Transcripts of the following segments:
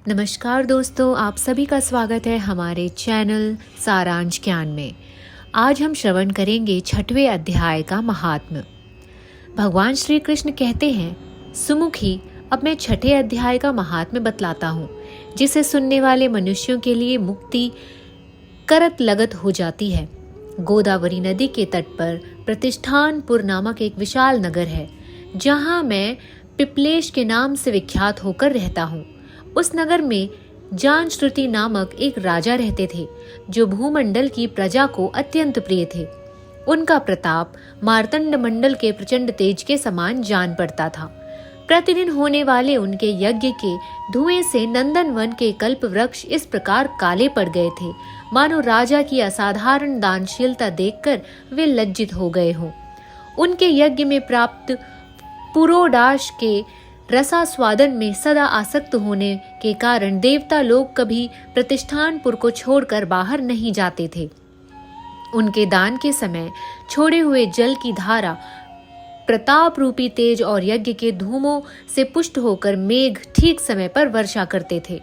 नमस्कार दोस्तों, आप सभी का स्वागत है हमारे चैनल सारांश ज्ञान में। आज हम श्रवण करेंगे 6वें अध्याय का महात्म्य। भगवान श्री कृष्ण कहते हैं, सुमुखी, अब मैं 6ठे अध्याय का महात्म्य बतलाता हूँ, जिसे सुनने वाले मनुष्यों के लिए मुक्ति करत लगत हो जाती है। गोदावरी नदी के तट पर प्रतिष्ठानपुर नामक एक विशाल नगर है, जहाँ मैं पिपलेश के नाम से विख्यात होकर रहता हूँ। उस नगर में जानश्रुति नामक एक राजा रहते थे, जो भूमंडल की प्रजा को अत्यंत प्रिय थे। उनका प्रताप मार्तंड मंडल के प्रचंड तेज के समान जान पड़ता था। प्रतिदिन होने वाले उनके यज्ञ के धुएं से नंदनवन के कल्प वृक्ष इस प्रकार काले पड़ गए थे, मानो राजा की असाधारण दानशीलता देखकर वे लज्जित हो गए हों। उनके यज्ञ में प्राप्त पुरोडाश के रसास्वादन में सदा आसक्त होने के कारण देवता लोग कभी प्रतिष्ठानपुर को छोड़कर बाहर नहीं जाते थे। उनके दान के समय छोड़े हुए जल की धारा प्रताप रूपी तेज और यज्ञ के धूमों से पुष्ट होकर मेघ ठीक समय पर वर्षा करते थे।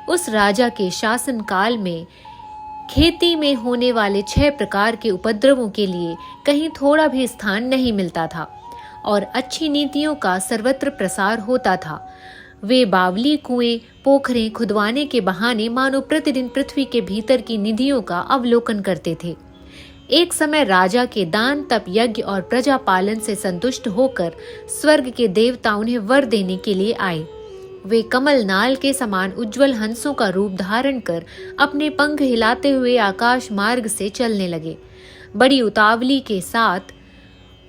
उस राजा के शासन काल में खेती में होने वाले 6 प्रकार के उपद्रवों के लिए कहीं थोड़ा भी स्थान नहीं मिलता था और अच्छी नीतियों का सर्वत्र प्रसार होता था। वे बावली, कुएं, पोखरें खुदवाने के बहाने मानो प्रतिदिन पृथ्वी के भीतर की निधियों का अवलोकन करते थे। एक समय राजा के दान, तप, यज्ञ और प्रजा पालन से संतुष्ट होकर स्वर्ग के देवता उन्हें वर देने के लिए आए। वे कमल नाल के समान उज्जवल हंसों का रूप धारण कर अपने पंख हिलाते हुए आकाश मार्ग से चलने लगे। बड़ी उतावली के साथ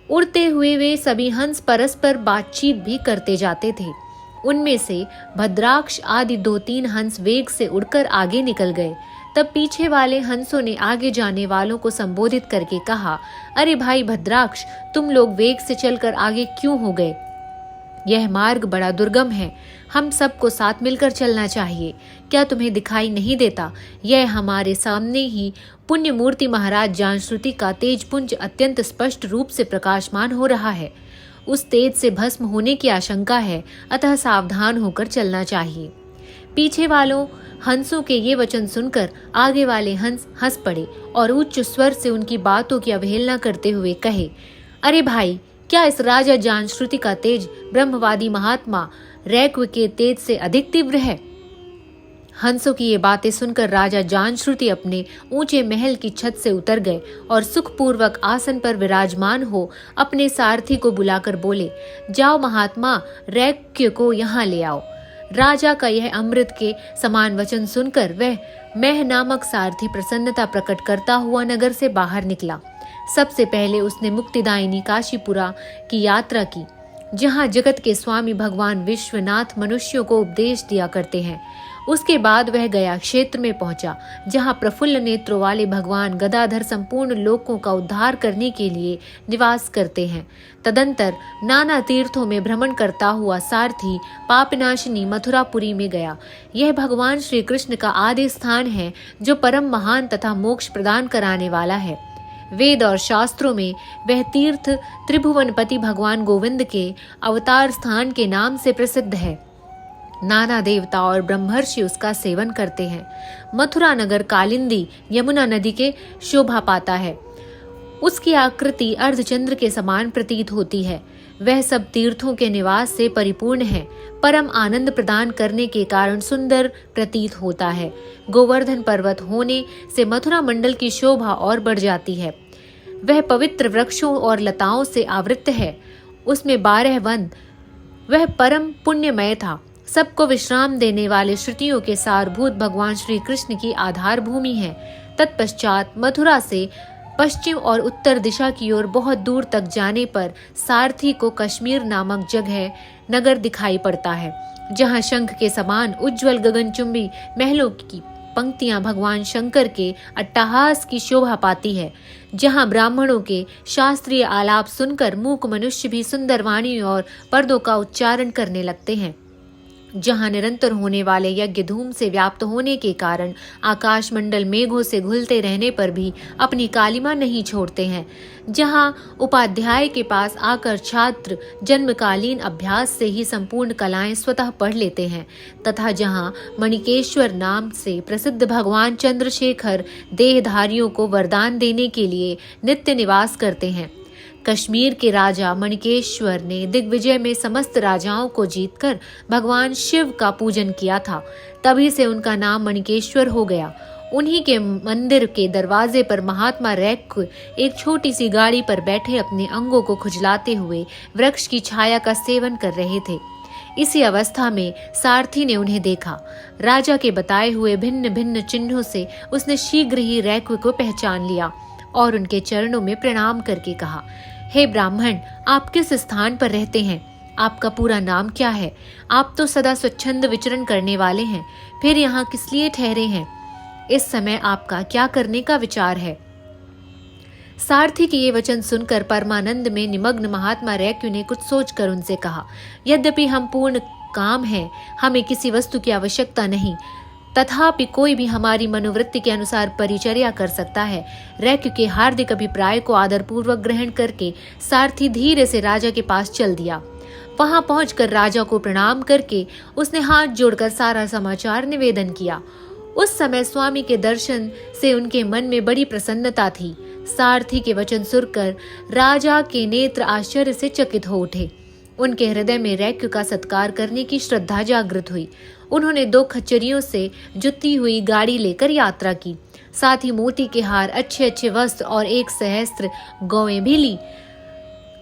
उड़ते हुए वे सभी हंस परस्पर बातचीत भी करते जाते थे। उनमें से भद्राक्ष आदि 2-3 हंस वेग से उड़कर आगे निकल गए। तब पीछे वाले हंसों ने आगे जाने वालों को संबोधित करके कहा, अरे भाई भद्राक्ष, तुम लोग वेग से चलकर आगे क्यों हो गए? यह मार्ग बड़ा दुर्गम है, हम सबको साथ मिलकर चलना चाहिए। क्या तुम्हें दिखाई नहीं देता? यह हमारे सामने ही पुण्य मूर्ति महाराज जानश्रुति का तेज पुंज अत्यंत स्पष्ट रूप से प्रकाशमान हो रहा है। उस तेज से भस्म होने की आशंका है, अतः सावधान होकर चलना चाहिए। पीछे वालों हंसों के ये वचन सुनकर आगे वाले हंस हंस पड़े और उच्च स्वर से उनकी बातों की अवहेलना करते हुए कहे, अरे भाई, क्या इस राजा जानश्रुति का तेज ब्रह्मवादी महात्मा रैक्व के तेज से अधिक तीव्र है? हंसों की ये बातें सुनकर राजा जानश्रुति अपने ऊंचे महल की छत से उतर गए और सुखपूर्वक आसन पर विराजमान हो अपने सारथी को बुलाकर बोले, जाओ महात्मा, रैक्व को यहाँ ले आओ। राजा का यह अमृत के समान वचन सुनकर वह मेह नामक सारथी प्रसन्नता प्रकट करता हुआ नगर से बाहर निकला। सबसे पहले उसने मुक्तिदायिनी काशीपुरा की यात्रा की, जहाँ जगत के स्वामी भगवान विश्वनाथ मनुष्यों को उपदेश दिया करते हैं। उसके बाद वह गया क्षेत्र में पहुंचा, जहाँ प्रफुल्ल नेत्रों वाले भगवान गदाधर संपूर्ण लोकों का उद्धार करने के लिए निवास करते हैं। तदंतर नाना तीर्थों में भ्रमण करता हुआ सारथी पापनाशिनी मथुरापुरी में गया। यह भगवान श्री कृष्ण का आदि स्थान है, जो परम महान तथा मोक्ष प्रदान कराने वाला है। वेद और शास्त्रों में वह तीर्थ त्रिभुवनपति भगवान गोविंद के अवतार स्थान के नाम से प्रसिद्ध है। नाना देवता और ब्रह्मर्षि उसका सेवन करते हैं। मथुरा नगर कालिंदी यमुना नदी के शोभा पाता है। उसकी आकृति अर्धचंद्र के समान प्रतीत होती है। वह सब तीर्थों के निवास से परिपूर्ण है, परम आनंद प्रदान करने के कारण सुंदर प्रतीत होता है। गोवर्धन पर्वत होने से मथुरा मंडल की शोभा और बढ़ जाती है। वह पवित्र वृक्षों और लताओं से आवृत है। उसमें 12 वन। वह परम पुण्यमय था। सबको विश्राम देने वाले श्रुतियों के सारभूत भगवान श्री कृष्ण की आधार भूमि है। तत्पश्चात मथुरा से पश्चिम और उत्तर दिशा की ओर बहुत दूर तक जाने पर सारथी को कश्मीर नामक जगह नगर दिखाई पड़ता है, जहाँ शंख के समान उज्जवल गगनचुंबी महलों की पंक्तियां भगवान शंकर के अट्टहास की शोभा पाती है, जहाँ ब्राह्मणों के शास्त्रीय आलाप सुनकर मूक मनुष्य भी सुंदर वाणी और पर्दों का उच्चारण करने लगते हैं। जहाँ निरंतर होने वाले यज्ञ धूम से व्याप्त होने के कारण आकाश मंडल मेघों से घुलते रहने पर भी अपनी कालिमा नहीं छोड़ते हैं, जहाँ उपाध्याय के पास आकर छात्र जन्मकालीन अभ्यास से ही संपूर्ण कलाएं स्वतः पढ़ लेते हैं, तथा जहाँ मणिकेश्वर नाम से प्रसिद्ध भगवान चंद्रशेखर देहधारियों को वरदान देने के लिए नित्य निवास करते हैं। कश्मीर के राजा मणिकेश्वर ने दिग्विजय में समस्त राजाओं को जीतकर भगवान शिव का पूजन किया था, तभी से उनका नाम मणिकेश्वर हो गया। उन्हीं के मंदिर के दरवाजे पर महात्मा रैक एक छोटी सी गाड़ी पर बैठे अपने अंगों को खुजलाते हुए वृक्ष की छाया का सेवन कर रहे थे। इसी अवस्था में सारथी ने उन्हें देखा। राजा के बताए हुए भिन्न भिन्न चिन्हों से उसने शीघ्र ही रैक को पहचान लिया और उनके चरणों में प्रणाम करके कहा, हे ब्राह्मण, आप किस स्थान पर रहते हैं? आपका पूरा नाम क्या है? आप तो सदा स्वच्छंद विचरण करने वाले हैं, फिर यहाँ किस लिए ठहरे हैं? इस समय आपका क्या करने का विचार है? सारथी के ये वचन सुनकर परमानंद में निमग्न महात्मा रैक्यू ने कुछ सोचकर उनसे कहा, यद्यपि हम पूर्ण काम हैं, हमें किसी वस्तु की आवश्यकता नहीं, तथापि कोई भी हमारी मनोवृत्ति के अनुसार परिचर्या कर सकता है। रैक्यू के हार्दिक अभिप्राय को आदरपूर्वक ग्रहण करके सारथी धीरे से राजा के पास चल दिया। वहां पहुंचकर राजा को प्रणाम करके उसने हाथ जोड़कर सारा समाचार निवेदन किया। उस समय स्वामी के दर्शन से उनके मन में बड़ी प्रसन्नता थी। सारथी के वचन सुनकर राजा के नेत्र आश्चर्य से चकित हो उठे। उनके हृदय में रैक्यू का सत्कार करने की श्रद्धा जागृत हुई। उन्होंने 2 खच्चरियों से जुती हुई गाड़ी लेकर यात्रा की, साथ ही मोती के हार, अच्छे अच्छे वस्त्र और 1 सहस्त्र गौएं भी ली।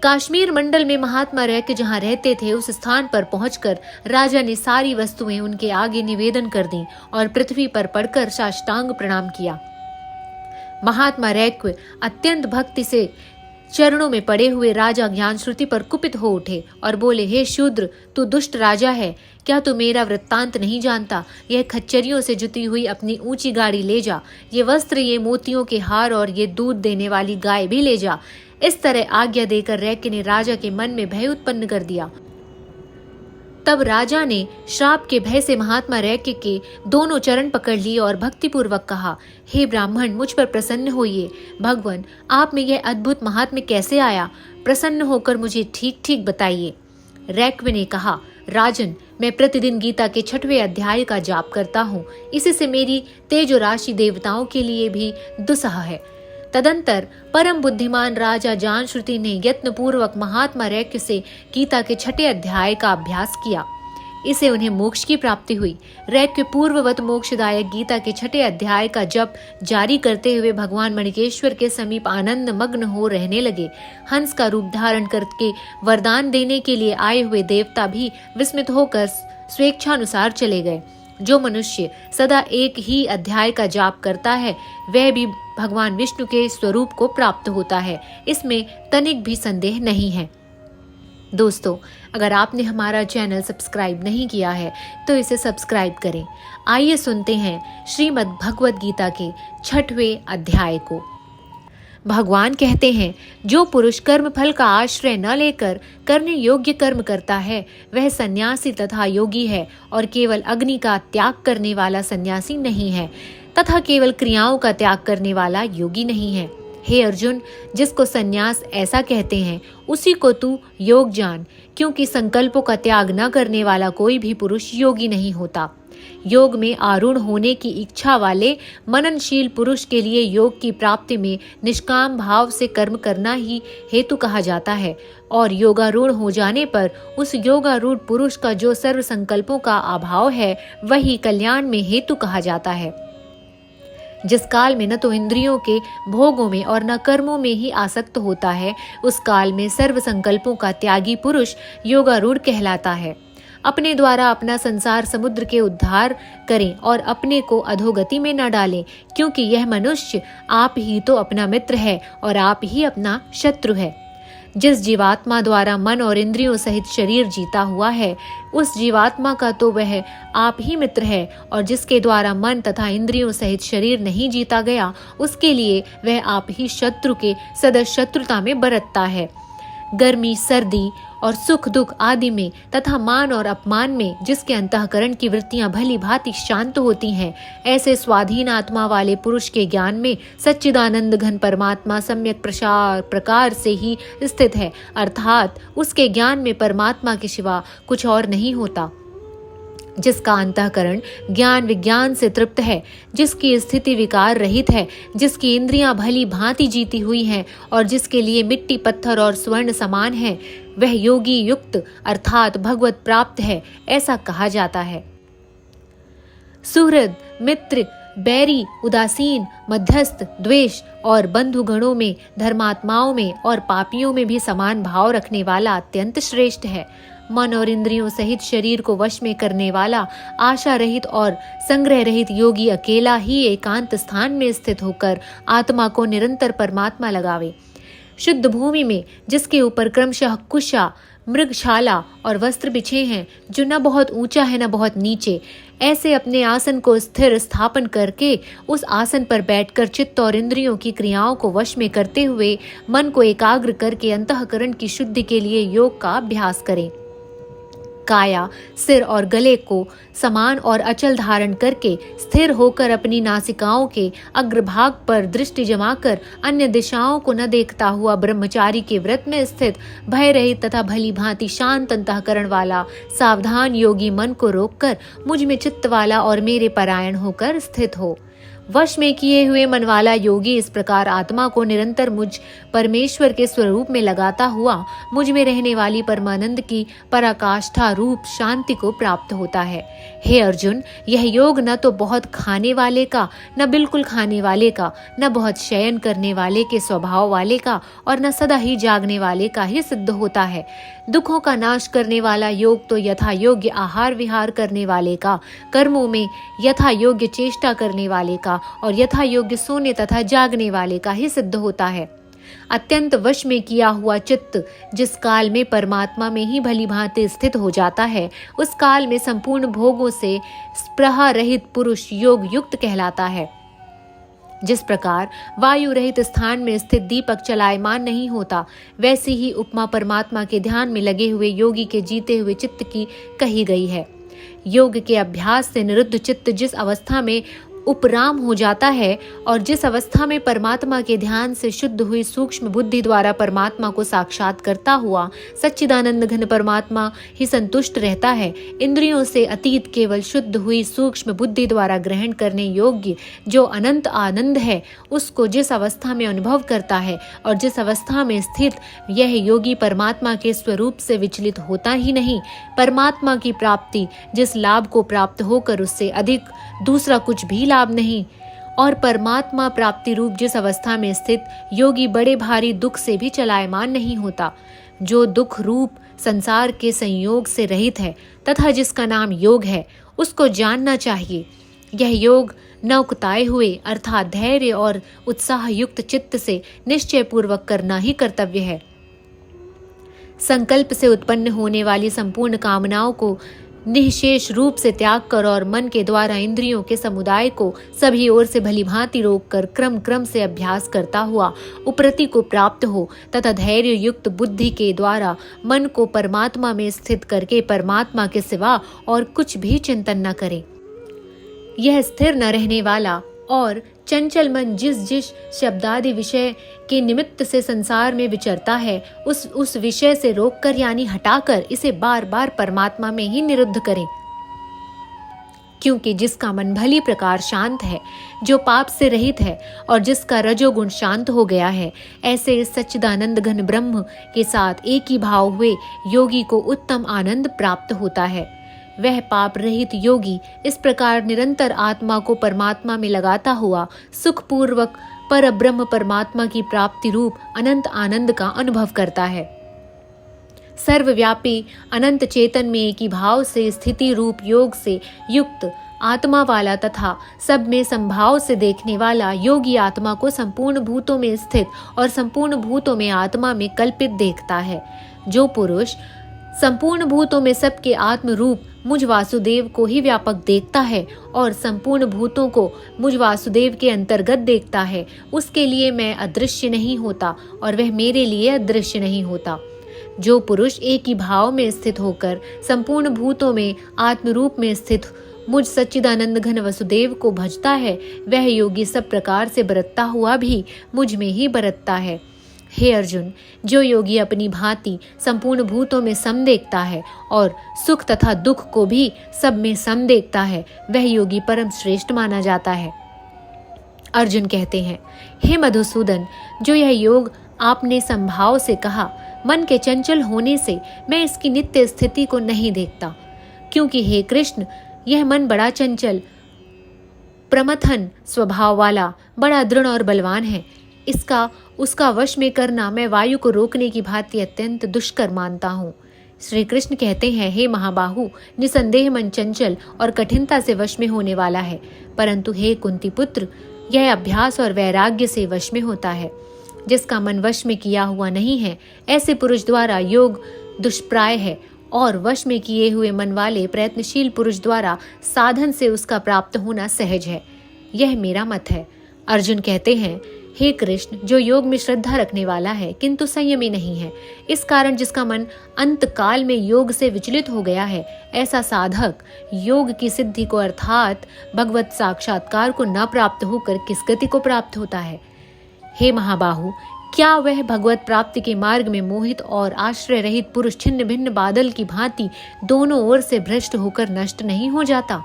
कश्मीर मंडल में महात्मा रैक्यू जहाँ रहते थे उस स्थान पर पहुंचकर राजा ने सारी वस्तुएं उनके आगे निवेदन कर दी और पृथ्वी पर पड़कर साष्टांग प्रणाम किया। महात्मा रैक्यू अत्यंत भक्ति से चरणों में पड़े हुए राजा ज्ञानश्रुति पर कुपित हो उठे और बोले, हे शूद्र, तू दुष्ट राजा है, क्या तू मेरा वृत्तांत नहीं जानता? यह खच्चरियों से जुती हुई अपनी ऊंची गाड़ी ले जा, ये वस्त्र, ये मोतियों के हार और ये दूध देने वाली गाय भी ले जा। इस तरह आज्ञा देकर रैक्यू ने राजा के मन में भय उत्पन्न कर दिया। तब राजा ने श्राप के भय से महात्मा रैक्यू के दोनों चरण पकड़ लिए और भक्तिपूर्वक कहा, हे ब्राह्मण, मुझ पर प्रसन्न होइए। भगवान, आप में यह अद्भुत महात्म्य कैसे आया? प्रसन्न होकर मुझे ठीक ठीक बताइए। रैक्यू ने कहा, राजन, मैं प्रतिदिन गीता के 6वें अध्याय का जाप करता हूँ। इसी से मेरी तेजो राशि देवताओं के लिए भी दुस्सह है। तदंतर परम बुद्धिमान राजा जानश्रुति ने यत्न पूर्वक महात्मा रैक्यू से गीता के 6ठे अध्याय का अभ्यास किया। इसे उन्हें मोक्ष की प्राप्ति हुई। रैक्यू पूर्ववत मोक्षदायक गीता के 6ठे अध्याय का जप जारी करते हुए भगवान मणिकेश्वर के समीप आनंद मग्न हो रहने लगे। हंस का रूप धारण करके वरदान देने के लिए आए हुए देवता भी विस्मित होकर स्वेच्छानुसार चले गए। जो मनुष्य सदा एक ही अध्याय का जाप करता है वह भी भगवान विष्णु के स्वरूप को प्राप्त होता है, इसमें तनिक भी संदेह नहीं है। दोस्तों, अगर आपने हमारा चैनल सब्सक्राइब नहीं किया है तो इसे सब्सक्राइब करें। आइए सुनते हैं श्रीमद् भगवद गीता के 6वें अध्याय को। भगवान कहते हैं, जो पुरुष कर्म फल का आश्रय न लेकर करने योग्य कर्म करता है वह सन्यासी तथा योगी है, और केवल अग्नि का त्याग करने वाला सन्यासी नहीं है तथा केवल क्रियाओं का त्याग करने वाला योगी नहीं है। हे अर्जुन, जिसको सन्यास ऐसा कहते हैं उसी को तू योग जान, क्योंकि संकल्पों का त्याग न करने वाला कोई भी पुरुष योगी नहीं होता। योग में आरूढ़ होने की इच्छा वाले मननशील पुरुष के लिए योग की प्राप्ति में निष्काम भाव से कर्म करना ही हेतु कहा जाता है, और योगारूढ़ हो जाने पर उस योगारूढ़ पुरुष का जो सर्व संकल्पों का अभाव है वही कल्याण में हेतु कहा जाता है। जिस काल में न तो इंद्रियों के भोगों में और न कर्मों में ही आसक्त होता है, उस काल में सर्व संकल्पों का त्यागी पुरुष योगारूढ़ कहलाता है। अपने द्वारा अपना संसार समुद्र के उद्धार करें और अपने को अधोगति में न डालें, क्योंकि यह मनुष्य आप ही तो अपना मित्र है और आप ही अपना शत्रु है। जिस जीवात्मा द्वारा मन और इंद्रियों सहित शरीर जीता हुआ है उस जीवात्मा का तो वह आप ही मित्र है, और जिसके द्वारा मन तथा इंद्रियों सहित शरीर नहीं जीता गया उसके लिए वह आप ही शत्रु के सदस्य शत्रुता में बरतता है। गर्मी, सर्दी और सुख दुख आदि में तथा मान और अपमान में जिसके अंतःकरण की वृत्तियां भली भांति शांत होती हैं, ऐसे स्वाधीन आत्मा वाले पुरुष के ज्ञान में सच्चिदानंद घन परमात्मा सम्यक प्रकार से ही स्थित है, अर्थात उसके ज्ञान में परमात्मा के सिवा कुछ और नहीं होता। जिसका अंतःकरण ज्ञान विज्ञान से तृप्त है, जिसकी स्थिति विकार रहित है, जिसकी इंद्रियां भली भांति जीती हुई हैं और जिसके लिए मिट्टी पत्थर और स्वर्ण समान है, वह योगी युक्त अर्थात भगवत प्राप्त है, ऐसा कहा जाता है। सुहृद, मित्र, बैरी, उदासीन, मध्यस्थ, द्वेष और बंधुगणों में, धर्मात्माओं में और पापियों में भी समान भाव रखने वाला अत्यंत श्रेष्ठ है। मन और इंद्रियों सहित शरीर को वश में करने वाला आशा रहित और संग्रह रहित योगी अकेला ही एकांत स्थान में स्थित होकर आत्मा को निरंतर परमात्मा लगावे। शुद्ध भूमि में जिसके ऊपर क्रमशः कुशा, मृगशाला और वस्त्र बिछे हैं, जो न बहुत ऊंचा है न बहुत नीचे, ऐसे अपने आसन को स्थिर स्थापन करके उस आसन पर बैठकर चित्त और इंद्रियों की क्रियाओं को वश में करते हुए मन को एकाग्र करके अंतःकरण की शुद्धि के लिए योग का अभ्यास करें। काया, सिर और गले को समान और अचल धारण करके स्थिर होकर अपनी नासिकाओं के अग्रभाग पर दृष्टि जमाकर अन्य दिशाओं को न देखता हुआ ब्रह्मचारी के व्रत में स्थित भय रहित तथा भली भांति शांत अंतःकरण वाला सावधान योगी मन को रोककर मुझ में चित्त वाला और मेरे परायण होकर स्थित हो। वश में किए हुए मन वाला योगी इस प्रकार आत्मा को निरंतर मुझ परमेश्वर के स्वरूप में लगाता हुआ मुझ में रहने वाली परमानंद की पराकाष्ठा रूप शांति को प्राप्त होता है। हे अर्जुन, यह योग न तो बहुत खाने वाले का, न बिल्कुल खाने वाले का, न बहुत शयन करने वाले के स्वभाव वाले का और न सदा ही जागने वाले का ही सिद्ध होता है। दुखों का नाश करने वाला योग तो यथा योग्य आहार विहार करने वाले का, कर्मों में यथा योग्य चेष्टा करने वाले का और यथा योग्य सोने तथा जागने वाले का ही सिद्ध होता है। अत्यंत वश में किया हुआ चित्त जिस काल में परमात्मा में ही भली भांति स्थित हो जाता है, उस काल में संपूर्ण भोगों से स्पृहा रहित पुरुष योग युक्त कहलाता है। जिस प्रकार वायु रहित स्थान में स्थित दीपक चलायमान नहीं होता, वैसी ही उपमा परमात्मा के ध्यान में लगे हुए योगी के जीते हुए चित्त की कही गई है। योग के अभ्यास से निरुद्ध चित्त जिस अवस्था में उपराम हो जाता है और जिस अवस्था में परमात्मा के ध्यान से शुद्ध हुई सूक्ष्म बुद्धि द्वारा परमात्मा को साक्षात करता हुआ सच्चिदानंद घन परमात्मा ही संतुष्ट रहता है, इंद्रियों से अतीत केवल शुद्ध हुई सूक्ष्म बुद्धि द्वारा ग्रहण करने योग्य जो अनंत आनंद है, उसको जिस अवस्था में अनुभव करता है और जिस अवस्था में स्थित यह योगी परमात्मा के स्वरूप से विचलित होता ही नहीं, परमात्मा की प्राप्ति जिस लाभ को प्राप्त होकर उससे अधिक दूसरा कुछ भी लाभ नहीं, और परमात्मा प्राप्ति रूप जिस अवस्था में स्थित योगी बड़े भारी दुख से भी चलायमान नहीं होता, जो दुख रूप संसार के संयोग से रहित है तथा जिसका नाम योग है, उसको जानना चाहिए। यह योग न उकताए हुए अर्थात धैर्य और उत्साह युक्त चित्त से निश्चय पूर्वक करना ही कर्तव्य है। संकल्प से उत्पन्न होने वाली संपूर्ण कामनाओं को निःशेष रूप से त्याग कर और मन के द्वारा इंद्रियों के समुदाय को सभी ओर से भली भांति रोककर क्रम क्रम से अभ्यास करता हुआ उपरति को प्राप्त हो तथा धैर्य युक्त बुद्धि के द्वारा मन को परमात्मा में स्थित करके परमात्मा के सिवा और कुछ भी चिंतन न करे। यह स्थिर न रहने वाला और चंचल मन जिस जिस शब्दादि विषय के निमित्त से संसार में विचरता है, उस विषय से रोककर यानी हटाकर इसे बार बार परमात्मा में ही निरुद्ध करें। क्योंकि जिसका मन भली प्रकार शांत है, जो पाप से रहित है और जिसका रजोगुण शांत हो गया है, ऐसे इस सच्चिदानंद घन ब्रह्म के साथ एक ही भाव हुए योगी को उत्तम आनंद प्राप्त होता है। वह पाप रहित योगी इस प्रकार निरंतर आत्मा को परमात्मा में लगाता हुआ सुखपूर्वक पर ब्रह्म परमात्मा की प्राप्ति रूप अनंत आनंद का अनुभव करता है। सर्वव्यापी अनंत चेतन में एक ही भाव से स्थिति रूप योग से युक्त आत्मा वाला तथा सब में संभाव से देखने वाला योगी आत्मा को संपूर्ण भूतों में स्थित और संपूर्ण भूतों में आत्मा में कल्पित देखता है। जो पुरुष संपूर्ण भूतों में सबके आत्म रूप मुझ वासुदेव को ही व्यापक देखता है और संपूर्ण भूतों को मुझ वासुदेव के अंतर्गत देखता है, उसके लिए मैं अदृश्य नहीं होता और वह मेरे लिए अदृश्य नहीं होता। जो पुरुष एक ही भाव में स्थित होकर संपूर्ण भूतों में आत्मरूप में स्थित मुझ सच्चिदानंद घन वसुदेव को भजता है, वह योगी सब प्रकार से बरतता हुआ भी मुझ में ही बरतता है। हे अर्जुन, जो योगी अपनी भांति संपूर्ण भूतों में सम देखता है और सुख तथा दुख को भी सब में सम देखता है, वह योगी परम श्रेष्ठ माना जाता है। अर्जुन कहते हैं, हे मधुसूदन, जो यह योग आपने संभाव से कहा, मन के चंचल होने से मैं इसकी नित्य स्थिति को नहीं देखता, क्योंकि हे कृष्ण, यह मन बड़ा चंचल प्रमथन स्वभाव वाला, बड़ा दृढ़ और बलवान है। इसका उसका वश में करना मैं वायु को रोकने की भांति अत्यंत दुष्कर मानता हूँ। श्री कृष्ण कहते हैं, हे महाबाहु, निसंदेह मन चंचल और कठिनता से वश में होने वाला है, परंतु हे कुंती पुत्र, यह अभ्यास और वैराग्य से वश में होता है। जिसका मन वश में किया हुआ नहीं है, ऐसे पुरुष द्वारा योग दुष्प्राय है, और वश में किए हुए मन वाले प्रयत्नशील पुरुष द्वारा साधन से उसका प्राप्त होना सहज है। यह मेरा मत है। अर्जुन कहते हैं, हे कृष्ण, जो योग में श्रद्धा रखने वाला है किंतु संयमी नहीं है, इस कारण जिसका मन अंत काल में योग से विचलित हो गया है, ऐसा साधक योग की सिद्धि को अर्थात भगवत साक्षात्कार को न प्राप्त होकर किस गति को प्राप्त होता है? हे महाबाहु, क्या वह भगवत प्राप्ति के मार्ग में मोहित और आश्रय रहित पुरुष छिन्न भिन्न बादल की भांति दोनों ओर से भ्रष्ट होकर नष्ट नहीं हो जाता?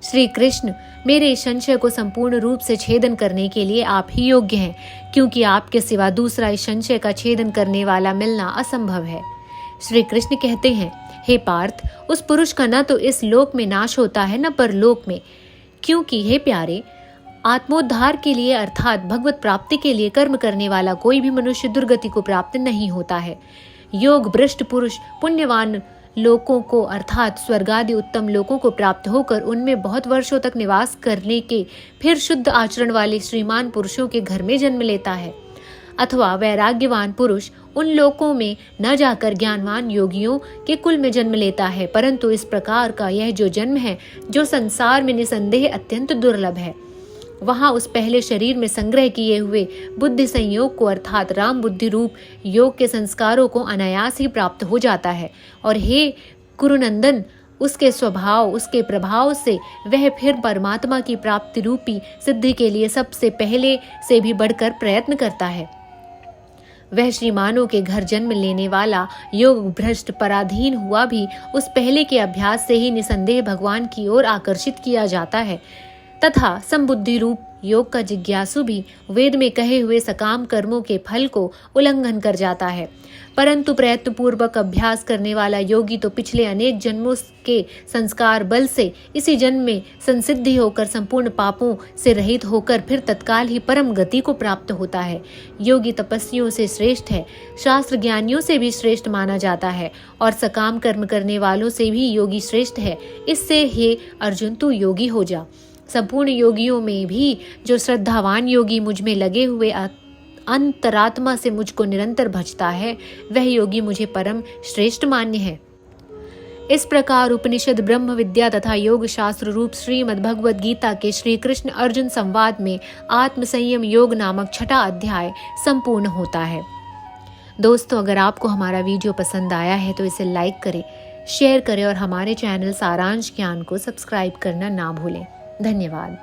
श्री कृष्ण, मेरे इस संशय को संपूर्ण रूप से छेदन करने के लिए आप ही योग्य हैं, क्योंकि आपके सिवा दूसरा इस संशय का छेदन करने वाला मिलना असंभव है। श्री कृष्ण कहते हैं, हे पार्थ, उस पुरुष का न तो इस लोक में नाश होता है न परलोक में, क्योंकि हे प्यारे, आत्मोद्धार के लिए अर्थात भगवत प्राप्ति के लिए कर्म करने वाला कोई भी मनुष्य दुर्गति को प्राप्त नहीं होता है। योग भ्रष्ट पुरुष पुण्यवान लोकों को अर्थात स्वर्ग आदि उत्तम लोकों को प्राप्त होकर उनमें बहुत वर्षों तक निवास करने के फिर शुद्ध आचरण वाले श्रीमान पुरुषों के घर में जन्म लेता है, अथवा वैराग्यवान पुरुष उन लोकों में न जाकर ज्ञानवान योगियों के कुल में जन्म लेता है। परंतु इस प्रकार का यह जो जन्म है, जो संसार में निसंदेह अत्यंत दुर्लभ है, वहां उस पहले शरीर में संग्रह किए हुए बुद्धि संयोग को अर्थात राम बुद्धि रूप योग के संस्कारों को अनायास ही प्राप्त हो जाता है। और हे कुरुनंदन, उसके स्वभाव उसके प्रभाव से वह फिर परमात्मा की प्राप्ति रूपी सिद्धि के लिए सबसे पहले से भी बढ़कर प्रयत्न करता है। वह श्रीमानों के घर जन्म लेने वाला योग भ्रष्ट पराधीन हुआ भी उस पहले के अभ्यास से ही निसंदेह भगवान की ओर आकर्षित किया जाता है, तथा संबुद्धि रूप योग का जिज्ञासु भी वेद में कहे हुए सकाम कर्मों के फल को उल्लंघन कर जाता है। परंतु प्रयत्न पूर्वक अभ्यास करने वाला योगी तो पिछले अनेक जन्मों के संस्कार बल से इसी जन्म में संसिद्धि होकर संपूर्ण पापों से रहित होकर फिर तत्काल ही परम गति को प्राप्त होता है। योगी तपस्वियों से श्रेष्ठ है, शास्त्र ज्ञानियों से भी श्रेष्ठ माना जाता है, और सकाम कर्म करने वालों से भी योगी श्रेष्ठ है। इससे हे अर्जुन, तू योगी हो जा। संपूर्ण योगियों में भी जो श्रद्धावान योगी मुझ में लगे हुए अंतरात्मा से मुझको निरंतर भजता है, वह योगी मुझे परम श्रेष्ठ मान्य है। इस प्रकार उपनिषद ब्रह्म विद्या तथा योग शास्त्र रूप श्रीमद् भगवद गीता के श्री कृष्ण अर्जुन संवाद में आत्म संयम योग नामक 6वां अध्याय संपूर्ण होता है। दोस्तों, अगर आपको हमारा वीडियो पसंद आया है तो इसे लाइक करें, शेयर करें और हमारे चैनल सारांश ज्ञान को सब्सक्राइब करना ना भूलें। धन्यवाद।